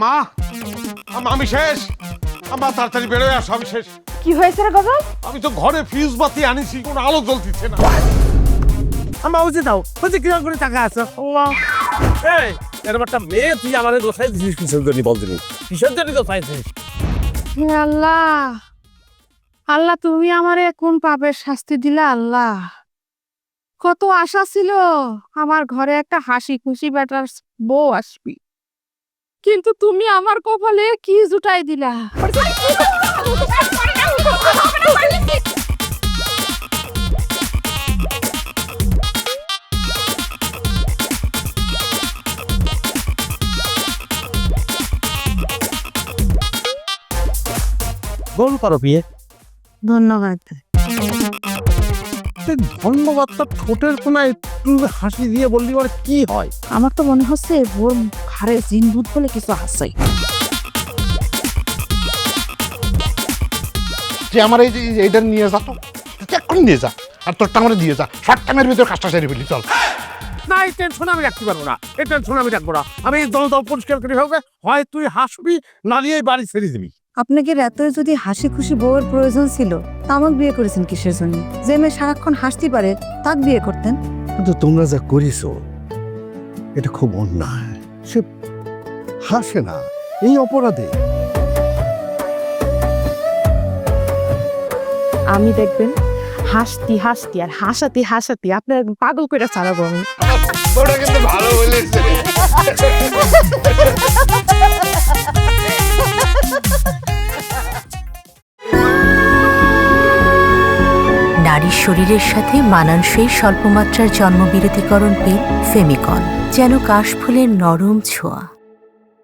মা আমি শেষ। মা তাড়াতাড়ি বেরোয় আসো, আমি শেষ। কি হয়েছে রে গজল? আমি তো ঘরে ফিউজ বাতি আনিছি, কোনো আলো জ্বলতেছে না। আমার উচিত দাও হচ্ছে কিরকম করে টাকা আছে এরকম একটা মেয়ে তুই আমাদের দোষাই দিছিস কিসের জন্য বলতে কিসের জন্য দোষাইছিস? হে আল্লাহ, আল্লাহ তুমি আমারে কোন পাপের শাস্তি দিলা আল্লাহ। কত আশা ছিল আমার ঘরে একটা হাসি খুশি বেটার বউ আসবি, কিন্তু তুমি আমার কপালে কি জুটাই দিলা। গোল পারো বিয়ে। ধন্যবাদ। ধন্যবাদটা ঠোঁটের কোনায় একটু হাসি দিয়ে বললি বলে কি হয়? আমার তো মনে হচ্ছে ওর ঘরে জিন ভূত বলে কিছু আছে। যে আমার এই যে এইটা নিয়ে যা, তো এখন নিয়ে যা, আর তোরটা আমার দিয়ে যা। শর্ট টাইমের ভিতরে কাজটা সেরে ফেলি, চল। না, এই টেনশন আমি রাখতে পারবো না, এই টেনশন আমি রাখবো না। আমি দল দল পরিষ্কার করে হবে, হয় তুই হাসবি না দিয়ে বাড়ি ছেড়ে দিবি। আপনাকে রাতে যদি হাসি খুশি বউয়ের প্রয়োজন ছিল, তা আমাকে বিয়ে করেছেন কিসের জন্য? যে মেয়ে সারাক্ষণ হাসতে পারে তাক বিয়ে করতেন। কিন্তু তোমরা যা করিস এটা খুব অন্যায়। সে হাসে না এই অপরাধে। আমি দেখবেন হাসতি হাসতি আর হাসাতি হাসাতি আপনার পাগল করে ছাড়াবো আমি। ওটা কিন্তু ভালো বলেছে। নারীর শরীরের সাথে মানানসই স্বল্পমাত্রার জন্মবিরতিকরণ পিল ফেমিকন, যেন কাশফুলের নরম ছোঁয়া।